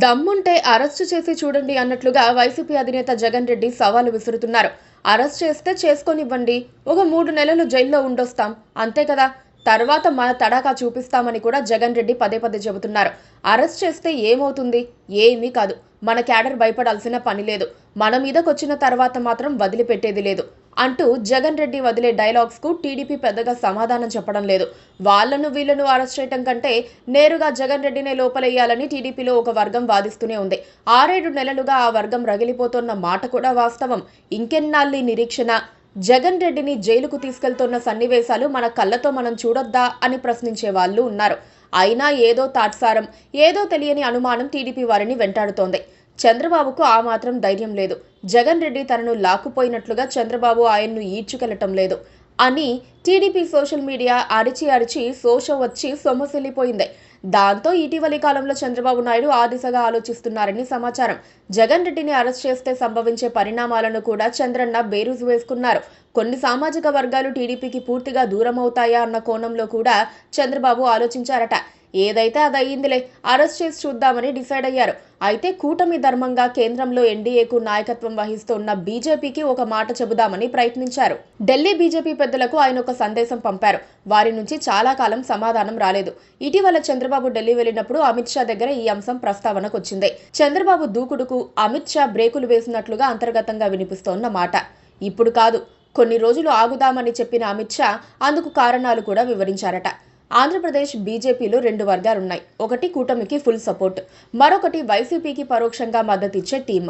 దమ్ముంటే అరెస్టు చేసి చూడండి అన్నట్లుగా వైసీపీ అధినేత జగన్ రెడ్డి సవాలు విసురుతున్నారు. అరెస్ట్ చేస్తే చేసుకొనివ్వండి, ఒక 3 నెలలు జైల్లో ఉండొస్తాం, అంతే కదా, తర్వాత మన తడాకా చూపిస్తామని కూడా జగన్ రెడ్డి పదే పదే చెబుతున్నారు. అరెస్ట్ చేస్తే ఏమవుతుంది? ఏమీ కాదు. మన క్యాడర్ భయపడాల్సిన పని లేదు. మన మీదకొచ్చిన తర్వాత మాత్రం వదిలిపెట్టేది లేదు అంటూ జగన్ రెడ్డి వదిలే డైలాగ్స్ కు టీడీపీ పెద్దగా సమాధానం చెప్పడం లేదు. వాళ్లను వీళ్లను అరెస్ట్ చేయడం కంటే నేరుగా జగన్ రెడ్డినే లోపలేయాలని టీడీపీలో ఒక వర్గం వాదిస్తూనే ఉంది. 6-7 నెలలుగా ఆ వర్గం రగిలిపోతున్న మాట కూడా వాస్తవం. ఇంకెన్నాళ్ళీ నిరీక్షణ? జగన్ రెడ్డిని జైలుకు తీసుకెళ్తున్న సన్నివేశాలు మన కళ్ళతో మనం చూడొద్దా అని ప్రశ్నించే వాళ్ళు ఉన్నారు. అయినా ఏదో తాత్సారం, ఏదో తెలియని అనుమానం టీడీపీ వారిని వెంటాడుతోంది. చంద్రబాబుకు ఆ మాత్రం ధైర్యం లేదు. జగన్ రెడ్డి తనను లాక్కుపోయినట్లుగా చంద్రబాబు ఆయన్ను ఈడ్చుకెళ్లటం లేదు అని టీడీపీ సోషల్ మీడియా అరిచి సోషం వచ్చి సొమ్మసిల్లిపోయింది. దాంతో ఇటీవలి కాలంలో చంద్రబాబు నాయుడు ఆ దిశగా ఆలోచిస్తున్నారని సమాచారం. జగన్ రెడ్డిని అరెస్ట్ చేస్తే సంభవించే పరిణామాలను కూడా చంద్రన్న బేరుజు వేసుకున్నారు. కొన్ని సామాజిక వర్గాలు టీడీపీకి పూర్తిగా దూరం అవుతాయా అన్న కోణంలో కూడా చంద్రబాబు ఆలోచించారట. ఏదైతే అదయ్యిందిలే, అరెస్ట్ చేసి చూద్దామని డిసైడ్ అయ్యారు. అయితే కూటమి ధర్మంగా కేంద్రంలో ఎన్డీఏకు నాయకత్వం వహిస్తున్న బీజేపీకి ఒక మాట చెబుదామని ప్రయత్నించారు. ఢిల్లీ బీజేపీ పెద్దలకు ఆయన ఒక సందేశం పంపారు. వారి నుంచి చాలా కాలం సమాధానం రాలేదు. ఇటీవల చంద్రబాబు ఢిల్లీ వెళ్లినప్పుడు అమిత్ షా దగ్గర ఈ అంశం ప్రస్తావనకు వచ్చింది. చంద్రబాబు దూకుడుకు అమిత్ షా బ్రేకులు వేసినట్లుగా అంతర్గతంగా వినిపిస్తోన్న మాట. ఇప్పుడు కాదు, కొన్ని రోజులు ఆగుదామని చెప్పిన అమిత్ షా అందుకు కారణాలు కూడా వివరించారట. ఆంధ్రప్రదేశ్ బీజేపీలో 2 వర్గాలున్నాయి. ఒకటి కూటమికి ఫుల్ సపోర్ట్, మరొకటి వైసీపీకి పరోక్షంగా మద్దతిచ్చే టీం.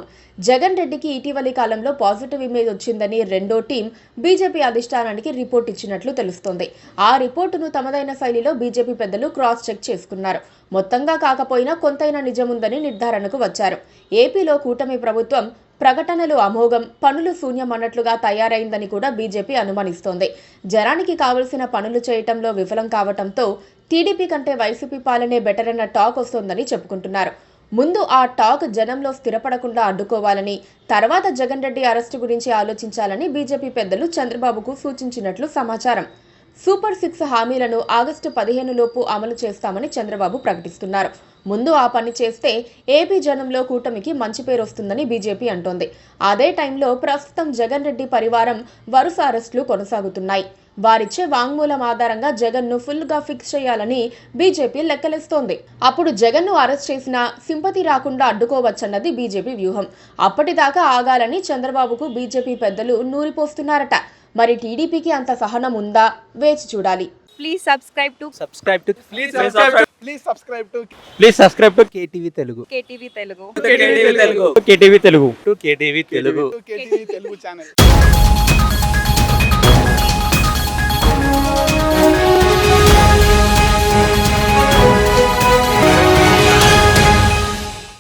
జగన్ రెడ్డికి ఇటీవలి కాలంలో పాజిటివ్ ఇమేజ్ వచ్చిందని రెండో టీం బీజేపీ అధిష్టానానికి రిపోర్ట్ ఇచ్చినట్లు తెలుస్తోంది. ఆ రిపోర్టును తమదైన శైలిలో బీజేపీ పెద్దలు క్రాస్ చెక్ చేసుకున్నారు. మొత్తంగా కాకపోయినా కొంతైనా నిజముందని నిర్ధారణకు వచ్చారు. ఏపీలో కూటమి ప్రభుత్వం ప్రకటనలు అమోఘం, పనులు శూన్యం అన్నట్లుగా తయారైందని కూడా బీజేపీ అనుమానిస్తోంది. జనానికి కావలసిన పనులు చేయటంలో విఫలం కావటంతో టీడీపీ కంటే వైసీపీ పాలనే బెటర్ అన్న టాక్ వస్తోందని చెప్పుకుంటున్నారు. ముందు ఆ టాక్ జనంలో స్థిరపడకుండా అడ్డుకోవాలని, తర్వాత జగన్ రెడ్డి అరెస్టు గురించి ఆలోచించాలని బీజేపీ పెద్దలు చంద్రబాబుకు సూచించినట్లు సమాచారం. సూపర్ 6 హామీలను ఆగస్టు 15 లోపు అమలు చేస్తామని చంద్రబాబు ప్రకటిస్తున్నారు. ముందు ఆ పని చేస్తే ఏపీ జనంలో కూటమికి మంచి పేరు వస్తుందని బీజేపీ అంటోంది. అదే టైంలో ప్రస్తుతం జగన్ రెడ్డి పరివారం వరుస అరెస్టులు కొనసాగుతున్నాయి. వారిచ్చే వాంగ్మూలం ఆధారంగా జగన్ను ఫుల్గా ఫిక్స్ చేయాలని బీజేపీ లెక్కలేస్తోంది. అప్పుడు జగన్ను అరెస్ట్ చేసినా సింపతి రాకుండా అడ్డుకోవచ్చన్నది బీజేపీ వ్యూహం. అప్పటిదాకా ఆగాలని చంద్రబాబుకు బీజేపీ పెద్దలు నూరిపోస్తున్నారట. మరి టీడీపీకి అంత సహనం ఉందా? వేచి చూడాలి. Please subscribe to KTV Telugu. KTV Telugu. KTV Telugu. KTV Telugu channel.